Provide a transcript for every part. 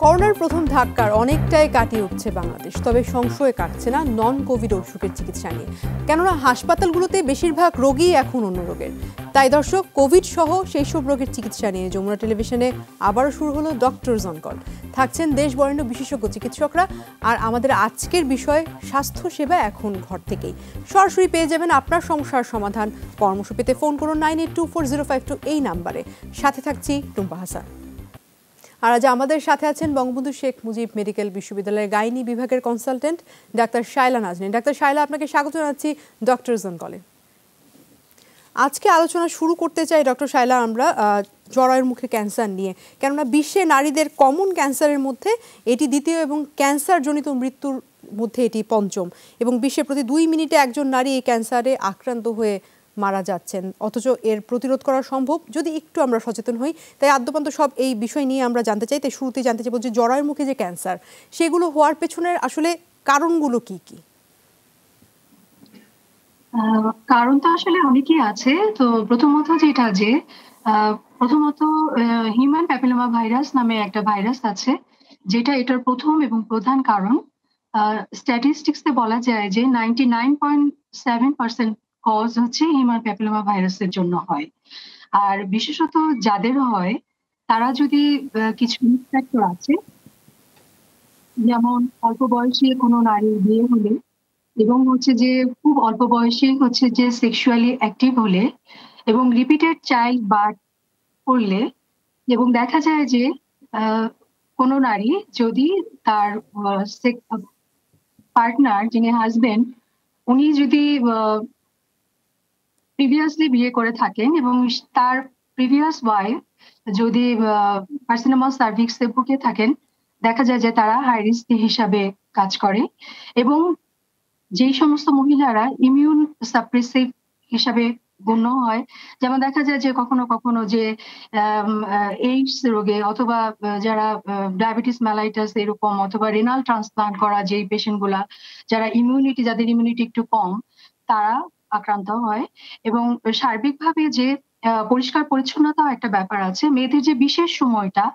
করোনার প্রথম ধাক্কার অনেকটাই কাটিয়ে উঠছে বাংলাদেশ, তবে সংশয় কাটছে না নন কোভিড অসুখের চিকিৎসা নিয়ে। কেননা হাসপাতালগুলোতে বেশিরভাগ রোগী এখন অন্য রোগের। তাই দর্শক, কোভিড সহ সেই সব রোগের চিকিৎসা নিয়ে যমুনা টেলিভিশনে আবারও শুরু হলো ডক্টরস অন কল। থাকছেন দেশ বরেণ্য বিশেষজ্ঞ চিকিৎসকরা। আর আমাদের আজকের বিষয় স্বাস্থ্যসেবা এখন ঘর থেকেই। সরাসরি পেয়ে যাবেন আপনার সমস্যার সমাধান। পরামর্শ পেতে ফোন করুন 982405 এই নাম্বারে। সাথে থাকছি টুম্পা হাসান। আর আজ আমাদের সাথে আছেন বঙ্গবন্ধু শেখ মুজিব মেডিকেল বিশ্ববিদ্যালয়ের গাইনি বিভাগের consultant doctor Shaila Nazneen. Doctor Shaila, আপনাকে স্বাগত জানাচ্ছি ডক্টরস অন কলে। আজকে আলোচনা শুরু করতে চাই ডক্টর শায়লা আমরা জরায়ুর মুখে ক্যান্সার নিয়ে। কেননা বিশ্বে নারীদের কমন ক্যান্সারের মধ্যে এটি দ্বিতীয় এবং ক্যান্সারজনিত মৃত্যুর মধ্যে এটি পঞ্চম, এবং বিশ্বে প্রতি 2 মিনিটে একজন নারী এই ক্যান্সারে আক্রান্ত হয়ে মারা যাচ্ছেন। অথচ এর প্রতিরোধ করা সম্ভব যদি একটু আমরা সচেতন হই। তাই আদ্যপান্ত সব এই বিষয় নিয়ে আমরা জানতে চাই। তাই শুরুতেই জানতে চাইব যে জরায়ুর মুখে যে ক্যান্সার, সেগুলো হওয়ার পেছনের আসলে কারণগুলো কি কি? কারণ তো আসলে অনেকই আছে। তো প্রথমত হিউম্যান প্যাপিলোমা ভাইরাস নামে একটা ভাইরাস আছে, যেটা এটার প্রথম এবং প্রধান কারণ। স্ট্যাটিস্টিক্সে বলা যায় যে 99.7% কজ হচ্ছে হিউম্যান প্যাপিলোমা ভাইরাসের জন্য হয়। আর বিশেষত যাদের হয় তারা যদি কিছু রিস্ক ফ্যাক্টর আছে, যেমন অল্প বয়সী কোনো নারীর বিয়ে হলে, এবং হচ্ছে যে খুব অল্প বয়সে হচ্ছে যে সেক্সুয়ালি অ্যাক্টিভ হলে, এবং রিপিটেড চাইল্ড বার্থ করলে, এবং দেখা যায় যে কোনো নারী যদি তার পার্টনার, যিনি হাজবেন্ড, উনি যদি প্রিভিয়াসলি বিয়ে করে থাকেন এবং তার প্রিভিয়াস ওয়াইফ যদি কার্সিনোমা সার্ভিক্সে ভুগে থাকেন, দেখা যায় যে তারা হাই রিস্ক হিসাবে কাজ করে। এবং যেই সমস্ত মহিলারা ইমিউন সাপ্রেসিভ হিসাবে গণ্য হয়, যেমন দেখা যায় যে কখনো কখনো যে এইডস রোগে, অথবা যারা ডায়াবেটিস মেলাইটাস এরকম, অথবা রেনাল ট্রান্সপ্লান্ট করা যে পেশেন্ট গুলা, যাদের ইমিউনিটি একটু কম, তারা আক্রান্ত হয়। এবং সার্বিকভাবে যে পরিষ্কার পরিচ্ছন্নতাও একটা ব্যাপার আছে। মেয়েদের যে বিশেষ সময়টা,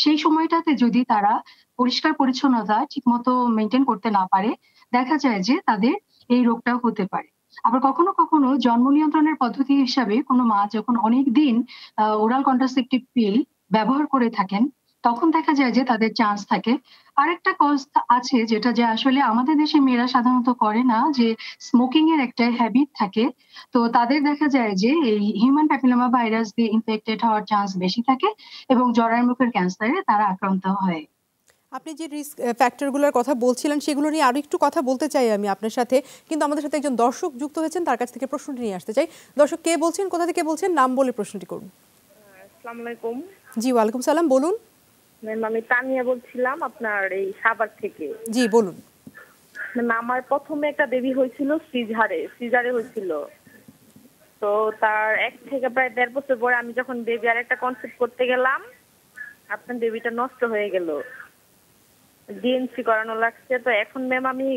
সেই সময়টাতে যদি তারা পরিষ্কার পরিচ্ছন্নতা ঠিকমতো মেনটেন করতে না পারে, দেখা যায় যে তাদের এই রোগটাও হতে পারে। আবার কখনো কখনো জন্ম নিয়ন্ত্রণের পদ্ধতি হিসাবে কোনো মা যখন অনেক দিন ওরাল কন্ট্রাসেপটিভ পিল ব্যবহার করে থাকেন, তখন দেখা যায় যে তাদের চান্স থাকে। আরেকটা কজ আছে, যেটা যে আসলে আমাদের দেশে মেয়েরা সাধারণত করে না, যে স্মোকিং এর একটা হ্যাবিট থাকে। তো তাদের দেখা যায় যে এই হিউম্যান প্যাপিলোমা ভাইরাস দিয়ে ইনফেক্টেড হওয়ার চান্স বেশি থাকে, এবং জরায়ুর মুখের ক্যান্সারে তারা আক্রান্ত হয়। আপনি যে রিস্ক ফ্যাক্টরগুলোর কথা বলছিলেন, সেগুলো নিয়ে আরো একটু কথা বলতে চাই আমি আপনার সাথে, কিন্তু আমাদের সাথে একজন দর্শক যুক্ত হয়েছেন, তার কাছ থেকে প্রশ্নটি নিয়ে আসতে চাই। দর্শক, কে বলছেন, কোথা থেকে বলছেন, নাম বলে প্রশ্নটি করুন। আসসালামু আলাইকুম। জি, ওয়ালাইকুম সালাম, বলুন। ম্যাম, আমি তানিয়া বলছিলাম, আপনার এই সাভার থেকে। জি, বলুন। ম্যাম, আমার প্রথমে একটা বেবি হয়েছিল সিজারে হয়েছিল। তো তার 1 থেকে প্রায় 1.5 বছর পরে আমি যখন বেবি আর একটা কনসেপ্ট করতে গেলাম, আপনার বেবিটা নষ্ট হয়ে গেল। ডিএনসি করানো লাগছে। তো এখন ম্যাম, আমি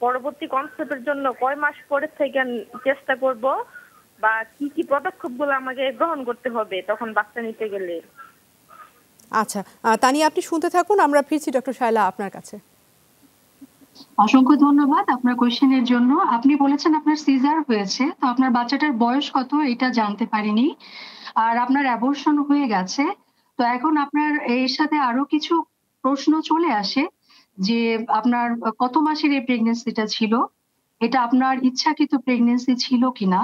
পরবর্তী কনসেপ্টের জন্য কয় মাস পরে থেকে চেষ্টা করব, বা কি কি পদক্ষেপগুলো আমাকে গ্রহণ করতে হবে তখন বাচ্চা নিতে গেলে? আচ্ছা, তানিয়া, আপনি শুনতে থাকুন, আমরা ফিরছি ডক্টর শায়লা আপনার কাছে। অসংখ্য ধন্যবাদ আপনার কোয়েশ্চেনের জন্য। আপনি বলেছেন আপনার সিজার হয়েছে, তো আপনার বাচ্চাটার বয়স কত এটা জানতে পারিনি, আর আপনার অ্যাবর্শন হয়ে গেছে। তো এখন আপনার এর সাথে আরো কিছু প্রশ্ন চলে আসে, যে আপনার কত মাসের এই প্রেগনেন্সিটা ছিল, এটা আপনার ইচ্ছাকৃত প্রেগনেন্সি ছিল কিনা,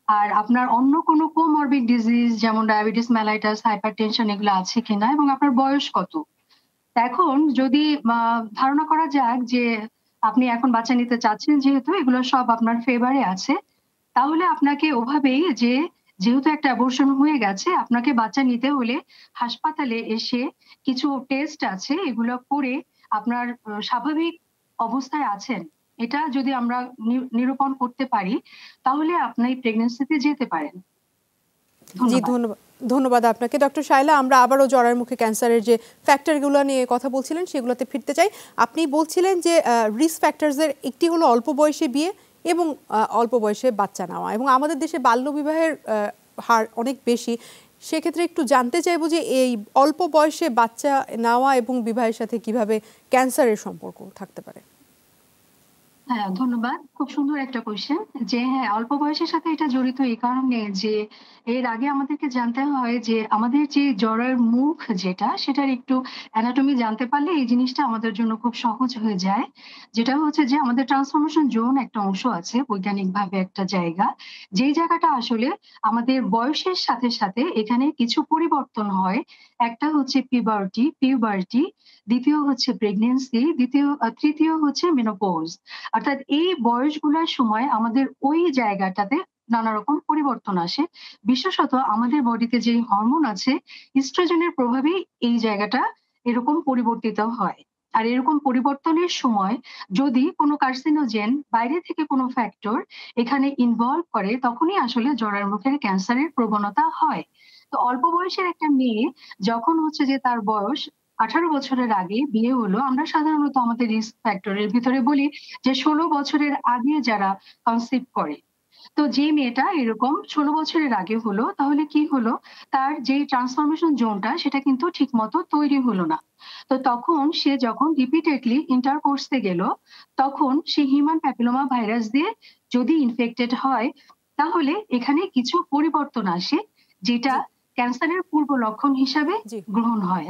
আর আপনার অন্য কোনো কোমরবিড ডিজিজ যেমন ডায়াবেটিস মেলাইটাস, হাইপারটেনশন এগুলো আছে কিনা, এবং আপনার বয়স কত। এখন যদি ধারণা করা যাক যে আপনি এখন বাচ্চা নিতে চাচ্ছেন, যেহেতু এগুলো সব আপনার ফেভারে আছে, তাহলে আপনাকে ওভাবেই যেহেতু একটা অ্যাবর্শন হয়ে গেছে, আপনাকে বাচ্চা নিতে হলে হাসপাতালে এসে কিছু টেস্ট আছে, এগুলো করে আপনার স্বাভাবিক অবস্থায় আছেন এটা যদি আমরা নিরূপণ করতে পারি, তাহলে আপনি প্রেগন্যান্সিতে যেতে পারেন। জি, ধন্যবাদ আপনাকে ডক্টর শায়লা। আমরা আবারও জরায়ুর মুখে ক্যান্সারের যে ফ্যাক্টরগুলো নিয়ে কথা বলছিলেন, সেগুলোতে ফিরতে চাই। আপনি বলছিলেন যে রিস্ক ফ্যাক্টরসের একটি হলো অল্প বয়সে বিয়ে এবং অল্প বয়সে বাচ্চা নেওয়া, এবং আমাদের দেশে বাল্যবিবাহের হার অনেক বেশি। সেক্ষেত্রে একটু জানতে চাইবো যে এই অল্প বয়সে বাচ্চা নেওয়া এবং বিবাহের সাথে কিভাবে ক্যান্সারের সম্পর্ক থাকতে পারে। হ্যাঁ, ধন্যবাদ। খুব সুন্দর একটা কোয়েশ্চেন। যে হ্যাঁ, অল্প বয়সের সাথে এটা জড়িত এই কারণে যে এর আগে আমাদেরকে জানতে হয় যে আমাদের যে জরায়ুর মুখ যেটা সেটার একটু অ্যানাটমি জানতে পারলে এই জিনিসটা আমাদের জন্য খুব সহজ হয়ে যায়। যেটা হচ্ছে যে আমাদের ট্রান্সফরমেশন জোন একটা অংশ আছে, বৈজ্ঞানিকভাবে একটা জায়গা। যেই জায়গাটা আসলে আমাদের বয়সের সাথে সাথে এখানে কিছু পরিবর্তন হয়। একটা হচ্ছে পিউবার্টি, দ্বিতীয় হচ্ছে প্রেগন্যান্সি, তৃতীয় হচ্ছে মেনোপজ। অর্থাৎ এই বয়সগুলোর সময় আমাদের ওই জায়গাটাতে নানা রকম পরিবর্তন আসে। বিশেষত আমাদের বডিতে যে হরমোন আছে, ইস্ট্রোজেনের প্রভাবেই এই জায়গাটা এরকম পরিবর্তিত হয়। আর এরকম পরিবর্তনের সময় যদি কোনো কার্সিনোজেন বাইরে থেকে কোনো ফ্যাক্টর এখানে ইনভলভ করে, তখনই আসলে জরায়ুর মুখের ক্যান্সারের প্রবণতা হয়। তো অল্প বয়সের একটা মেয়ে যখন হচ্ছে যে তার বয়স 18 বছরের আগে বিয়ে হলো, আমরা সাধারণত আমাদের রিস্ক ফ্যাক্টরের ভিতরে বলি যে 16 বছরের আগে যারা কনসিভ করে। তো যে মেয়েটা এরকম 16 বছরের আগে হলো, তাহলে কি হলো, তার যে ট্রান্সফরমেশন জোনটা সেটা কিন্তু ঠিক মতো তৈরি হলো না। তো তখন সে যখন রিপিটেডলি ইন্টারকোর্সে গেল, তখন সে হিউম্যান প্যাপিলোমা ভাইরাস দিয়ে যদি ইনফেক্টেড হয়, তাহলে এখানে কিছু পরিবর্তন আসে, যেটা জি ক্যান্সারের পূর্ব লক্ষণ হিসাবে জি গ্রহণ হয়।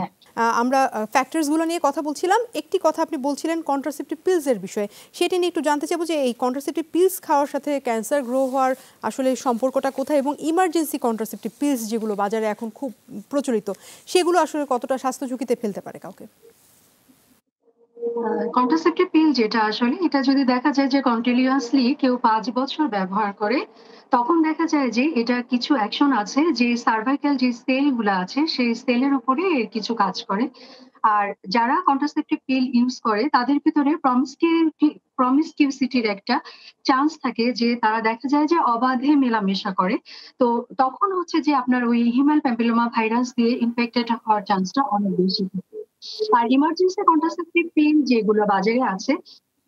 আমরা ফ্যাক্টরসগুলো নিয়ে কথা বলছিলাম। একটি কথা আপনি বলছিলেন কন্ট্রাসেপটিভ পিলসের বিষয়ে, সেটি নিয়ে একটু জানতে চাইবো যে এই কন্ট্রাসেপটিভ পিলস খাওয়ার সাথে ক্যান্সার গ্রো হওয়ার আসলে সম্পর্কটা কোথায়, এবং ইমার্জেন্সি কন্ট্রাসেপটিভ পিলস যেগুলো বাজারে এখন খুব প্রচলিত, সেগুলো আসলে কতটা স্বাস্থ্য ঝুঁকিতে ফেলতে পারে কাউকে। কন্ট্রাসেপটিভ পিল যেটা আসলে এটা যদি দেখা যায় যে কন্টিনিউয়াসলি কেউ 5 বছর ব্যবহার করে, তখন দেখা যায় যে এটা কিছু অ্যাকশন আছে যে সার্ভাইকাল যে সেল গুলো আছে সেই সেলের উপরে এর কিছু কাজ করে। আর যারা কন্ট্রাসেপটিভ পিল ইউজ করে তাদের ভিতরে প্রমিসকিউসিটির একটা চান্স থাকে, যে তারা দেখা যায় যে অবাধে মেলামেশা করে। তো তখন হচ্ছে যে আপনার ওই হিউম্যান প্যাপিলোমা ভাইরাস দিয়ে ইনফেক্টেড হওয়ার চান্সটা অনেক বেশি থাকে। আর ইমার্জেন্সি কন্ট্রাসেপটিভ পিল যেগুলো বাজারে আছে,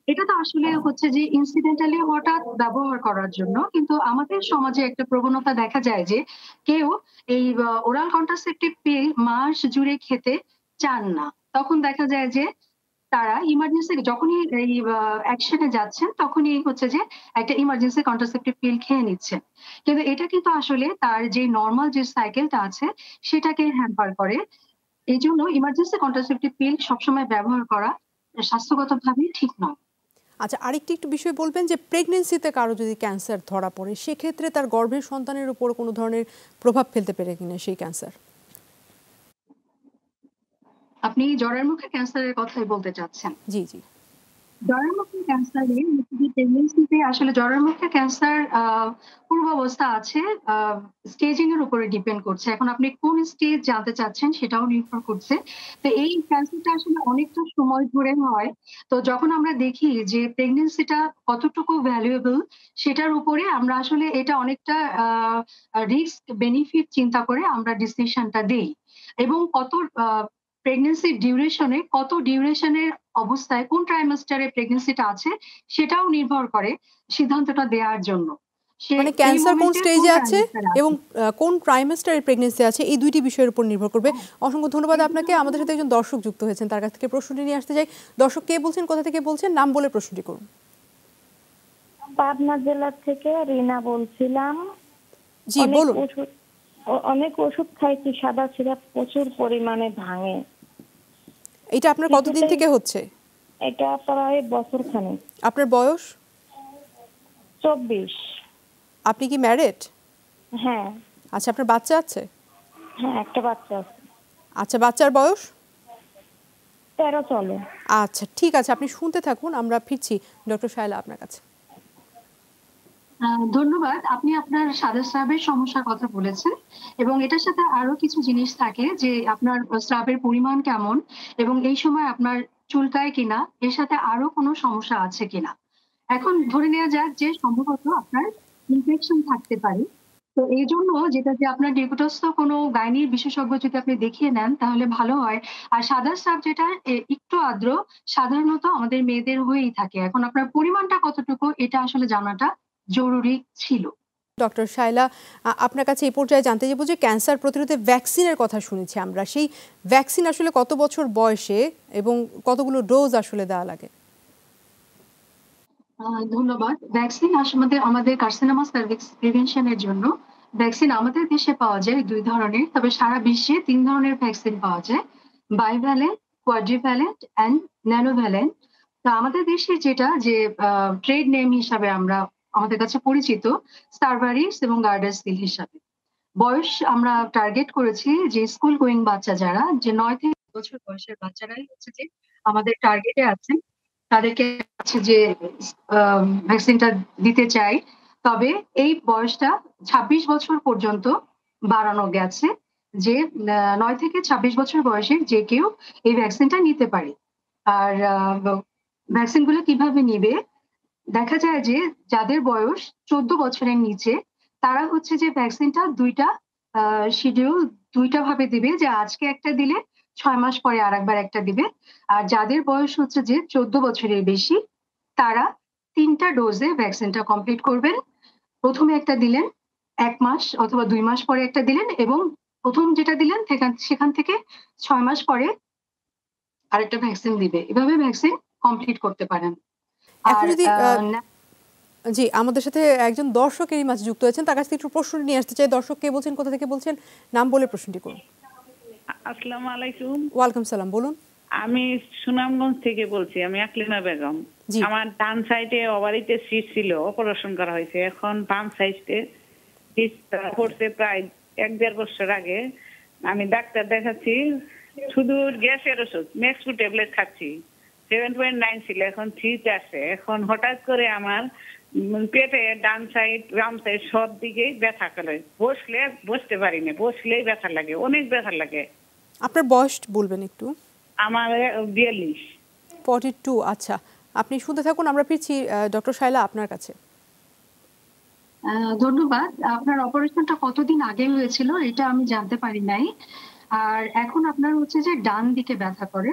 এটা তো আসলে হচ্ছে যে ইনসিডেন্টালি হঠাৎ ব্যবহার করার জন্য, কিন্তু আমাদের সমাজে একটা প্রবণতা দেখা যায় যে কেউ এই ওরাল কন্ট্রাসেপটিভ পিল মাস জুড়ে খেতে চান না। তখন দেখা যায় যে তারা ইমার্জেন্সি যখনই এই অ্যাকশনে যাচ্ছেন, তখনই হচ্ছে যে একটা ইমার্জেন্সি কন্ট্রাসেপটিভ পিল খেয়ে নিচ্ছেন। কিন্তু এটা কিন্তু আসলে তার যে নর্মাল যে সাইকেলটা আছে সেটাকে হ্যাম্পার করে। এই জন্য ইমার্জেন্সি কন্ট্রাসেপটিভ পিল সবসময় ব্যবহার করা স্বাস্থ্যগতভাবে ঠিক নয়। আচ্ছা, আরেকটি একটু বিষয় বলবেন যে প্রেগনেন্সিতে কারো যদি ক্যান্সার ধরা পড়ে, সেক্ষেত্রে তার গর্ভের সন্তানের উপর কোনো ধরনের প্রভাব ফেলতে পারে কিনা সেই ক্যান্সার। আপনি জরায়ুর মুখে ক্যান্সারের কথাই বলতে চাচ্ছেন? জি জি জরায়ুর মুখের ক্যান্সারে প্রেগনেন্সিতে আসলে জরায়ুর মুখের ক্যান্সার পূর্বাবস্থা আছে, স্টেজিং এর উপরে ডিপেন্ড করছে। এখন আপনি কোন স্টেজ জানতে চাচ্ছেন সেটাও নির্ভর করছে। তো এই ক্যান্সারটা আসলে অনেকটা সময় ধরে হয়। তো যখন আমরা দেখি যে প্রেগনেন্সিটা কতটুকু ভ্যালুয়েবল, সেটার উপরে আমরা আসলে এটা অনেকটা রিস্ক বেনিফিট চিন্তা করে আমরা ডিসিশনটা দেই। এবং কত ডিউরেশনের অবস্থায় কোন ট্রাইমাস্টারে প্রেগনেন্সিটা আছে সেটাও নির্ভর করে সিদ্ধান্তটা দেওয়ার জন্য। সে মানে এই ক্যান্সার কোন মোমেন্টে কোন স্টেজে আছে ট্রাইমাস্টারে এবং আছে। কোন ট্রাইমেস্টারে প্রেগনেন্সি আছে, এই দুইটি বিষয়ের উপর নির্ভর করবে। অসংখ্য ধন্যবাদ আপনাকে। আমাদের সাথে একজন দর্শক যুক্ত হয়েছেন, তার কাছ থেকে প্রশ্নটি নিয়ে আসতে চাই। দর্শক কে বলছেন, কোথা থেকে বলছেন, নাম বলে প্রশ্নটি করুন। পাবনা জেলা থেকে রিনা বলছিলাম। জি বলুন। অনেক ওষুধ খাইছি, সাদা সিরাপ প্রচুর পরিমাণে ভাঙে। এটা আপনার কতদিন থেকে হচ্ছে? এটা প্রায় বছর খানেক। আপনার বয়স? 24। আপনি কি ম্যারিড? হ্যাঁ। আচ্ছা, আপনার বাচ্চা আছে? হ্যাঁ, একটা বাচ্চা আছে। আচ্ছা, বাচ্চার বয়স? 13 চলে। আচ্ছা ঠিক আছে, আপনি শুনতে থাকুন, আমরা ফিরছি ডক্টর শায়লা আপনার কাছে। ধন্যবাদ। আপনি আপনার সাদা স্রাবের সমস্যার কথা বলেছেন, এবং এটার সাথে আরো কিছু জিনিস থাকে যে আপনার স্রাবের পরিমাণ কেমন, এবং এই সময় আপনার চুলকায় কিনা, এর সাথে আরো কোনো সমস্যা আছে কিনা। এখন ধরে নেওয়া যাক যে সম্ভবত আপনার ইনফেকশন থাকতে পারে। তো এই জন্য যেটা যে আপনার নিকটস্থ কোনো গাইনির বিশেষজ্ঞ যদি আপনি দেখিয়ে নেন তাহলে ভালো হয়। আর সাদা স্রাব যেটা একটু আর্দ্র, সাধারণত আমাদের মেয়েদের হয়েই থাকে। এখন আপনার পরিমাণটা কতটুকু এটা আসলে জানাটা জরুরি ছিল। ডক্টর শায়লা, আপনার কাছে এই পর্যায়ে জানতে চাইব যে ক্যান্সার প্রতিরোধে ভ্যাকসিনের কথা শুনেছি আমরা, সেই ভ্যাকসিন আসলে কত বছর বয়সে এবং কতগুলো ডোজ আসলে দেওয়া লাগে? ধন্যবাদ। ভ্যাকসিন আসলে আমাদের কার্সিনোমা সার্ভিক্স প্রিভেনশনের জন্য ভ্যাকসিন আমাদের দেশে পাওয়া যায় দুই ধরনের, তবে সারা বিশ্বে তিন ধরনের ভ্যাকসিন পাওয়া যায়: বাইভ্যালেন্ট, কোয়াড্রিভ্যালেন্ট অ্যান্ড ন্যানোভ্যালেন্ট। তো আমাদের দেশে যেটা যে ট্রেড নেম হিসাবে আমরা আমাদের কাছে পরিচিত সার্ভারিক্স এবং গার্ডারসিল হিসাবে। বয়স আমরা টার্গেট করেছি যে স্কুল গোয়িং বাচ্চা যারা, যে 9 থেকে 10 বছর বয়সের বাচ্চারাই হচ্ছে যে আমাদের টার্গেটে আছেন, তাদেরকে হচ্ছে যে ভ্যাকসিনটা দিতে চাই। তবে এই বয়সটা 26 বছর পর্যন্ত বাড়ানো গেছে, যে 9 থেকে 26 বছর বয়সের যে কেউ এই ভ্যাকসিনটা নিতে পারে। আর ভ্যাকসিন গুলো কিভাবে নিবে, দেখা যায় যে যাদের বয়স 14 বছরের নিচে তারা হচ্ছে যে ভ্যাকসিনটা দুইটা শিডিউল দুইটা ভাবে দিবে, যে আজকে একটা দিলে 6 মাস পরে আরেকবার একটা দিবে। আর যাদের বয়স হচ্ছে যে 14 বছরের বেশি তারা 3টা ডোজে ভ্যাকসিনটা কমপ্লিট করবেন। প্রথমে একটা দিলেন 1 মাস অথবা 2 মাস পরে একটা দিলেন, এবং প্রথম যেটা দিলেন সেখান থেকে 6 মাস পরে আরেকটা ভ্যাকসিন দিবে। এভাবে ভ্যাকসিন কমপ্লিট করতে পারেন। এখন আর যদি জি, আমাদের সাথে একজন দর্শক এই মাঝে যুক্ত হয়েছেন, তার কাছ থেকে একটু প্রশ্ন নিয়ে আসতে চাই। দর্শক কে বলছেন, কোথা থেকে বলছেন, নাম বলে প্রশ্নটি করুন। আসসালামু আলাইকুম। ওয়ালাইকুম সালাম, বলুন। আমি সুনামগঞ্জ থেকে বলছি, আমি আকলিমা বেগম। আমার ডান সাইডে ওভারিতে সিস্ট ছিল, অপারেশন করা হয়েছে। এখন বাম সাইডে সিস্ট পড়ছে প্রায় 1-1.5 বছর আগে। আমি ডাক্তার দেখাচ্ছি, শুধু গ্যাসের ওষুধ মেক্সু ট্যাবলেট খাচ্ছি। 7.9 ছিল, এখন 3 আসছে। এখন হঠাৎ করে আমার পেটে ডান সাইড বাম সাইড সব দিকেই ব্যথা করে। বসতে পারি না, বসলেই ব্যথা লাগে, অনেক ব্যথা লাগে। আপনার বয়স বলবেন একটু? আমার 42। 42। আচ্ছা, আপনি শুনতে থাকুন, আমরা ফিরছি ডক্টর শায়লা আপনার কাছে। ধন্যবাদ। আপনার অপারেশনটা কতদিন আগে হয়েছিল এটা আমি জানতে পারি নাই। আর এখন আপনার হচ্ছে যে ডান দিকে ব্যথা করে,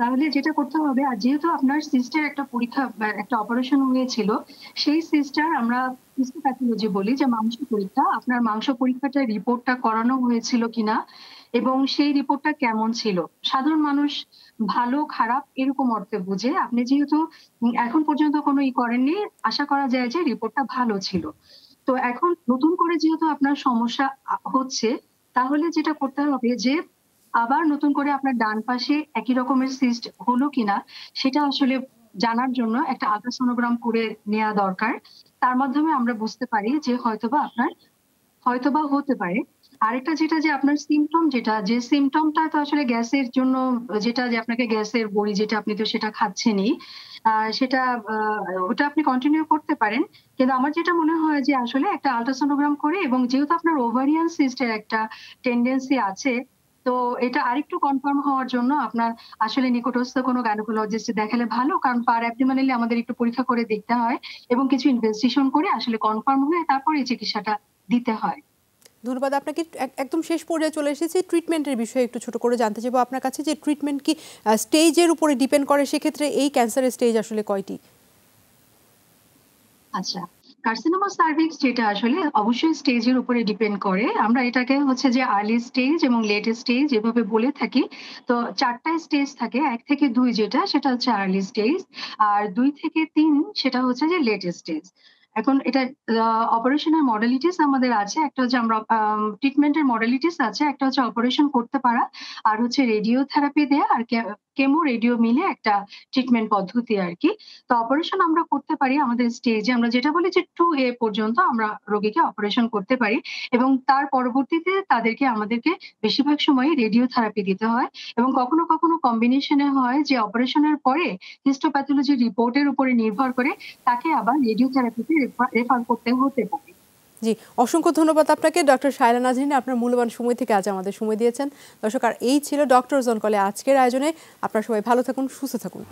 তাহলে যেটা করতে হবে, আর যেহেতু আপনার সিস্টার একটা পরীক্ষা একটা অপারেশন হয়েছিল, সেই সিস্টার আমরা হিস্টোপ্যাথোলজি বলি, যে মাংস পরীক্ষা, আপনার মাংস পরীক্ষাটার রিপোর্টটা করানো হয়েছিল কিনা এবং সেই রিপোর্টটা কেমন ছিল। সাধারণ মানুষ ভালো খারাপ এরকম অর্থে বুঝে, আপনি যেহেতু এখন পর্যন্ত কোনো করেননি, আশা করা যায় যে রিপোর্টটা ভালো ছিল। তো এখন নতুন করে যেহেতু আপনার সমস্যা হচ্ছে, তাহলে যেটা করতে হবে যে আবার নতুন করে আপনার ডান পাশে একই রকমের সিস্ট হলো কিনা সেটা আসলে জানার জন্য একটা আল্ট্রাসোনোগ্রাম করে নেওয়া দরকার। তার মাধ্যমে আমরা বুঝতে পারি যে হয়তোবা হতে পারে। আরেকটা যেটা, যে আপনার সিমটম, যেটা যে সিমটমটা তো আসলে গ্যাসের জন্য, যেটা যে আপনাকে গ্যাসের বড়ি যেটা আপনি তো সেটা খাচ্ছেনই, সেটা ওটা আপনি কন্টিনিউ করতে পারেন। কিন্তু আমার যেটা মনে হয় যে আসলে একটা আল্ট্রাসোনোগ্রাম করে, এবং যেহেতু আপনার ওভারিয়ান সিস্টের একটা টেন্ডেন্সি আছে, তো এটা আরেকটু কনফার্ম হওয়ার জন্য আপনার আসলে নিকটস্থ কোনো গাইনোকোলজিস্ট দেখালে ভালো, কারণ পার অ্যাবডোমিনালি আমাদের একটু পরীক্ষা করে দেখতে হয় এবং কিছু ইনভেস্টিগেশন করে আসলে কনফার্ম হয়ে তারপরে এই চিকিৎসাটা দিতে হয়। ধন্যবাদ আপনাকে। একদম শেষ পর্যায়ে চলে এসেছি, ট্রিটমেন্টের বিষয়ে একটু ছোট করে জানতে চাইবো আপনার কাছে, যে ট্রিটমেন্ট কি স্টেজের উপরে ডিপেন্ড করে? সেক্ষেত্রে এই ক্যান্সারের স্টেজ আসলে কয়টি? আচ্ছা, কার্সিনোমা সার্ভিক্স যেটা আসলে অবশ্যই স্টেজের উপরে ডিপেন্ড করে। আমরা এটাকে হচ্ছে যে আর্লি স্টেজ এবং লেট স্টেজ এভাবে বলে থাকি। তো 4টা স্টেজ থাকে, 1 থেকে 2 যেটা, সেটা হচ্ছে আর্লি স্টেজ, আর 2 থেকে 3 সেটা হচ্ছে যে লেট স্টেজ। এখন এটা অপারেশনের মডালিটিস আমাদের আছে, একটা হচ্ছে আমরা ট্রিটমেন্টের মডালিটিস আছে, একটা হচ্ছে অপারেশন করতে পারা, আর হচ্ছে রেডিওথেরাপি দেয়া, আর কেমো রেডিও মিলে একটা ট্রিটমেন্ট পদ্ধতি আর কি। তো অপারেশন আমরা করতে পারি আমাদের স্টেজে, আমরা যেটা বলি যে 2A পর্যন্ত আমরা রোগীকে অপারেশন করতে পারি, এবং তার পরবর্তীতে আমাদেরকে বেশিরভাগ সময় রেডিওথেরাপি দিতে হয়, এবং কখনো কখনো কম্বিনেশনে হয় যে অপারেশনের পরে হিস্টোপ্যাথোলজি রিপোর্টের উপরে নির্ভর করে তাকে আবার রেডিওথেরাপিতে রেফার করতে হতে পারে। জি, অসংখ্য ধন্যবাদ আপনাকে ডক্টর শায়লা নাজনীন, আপনার মূল্যবান সময় থেকে আজ আমাদের সময় দিয়েছেন। দর্শক, আর এই ছিল ডক্টরস অন কলে আজকের আয়োজনে। আপনারা সবাই ভালো থাকুন, সুস্থ থাকুন।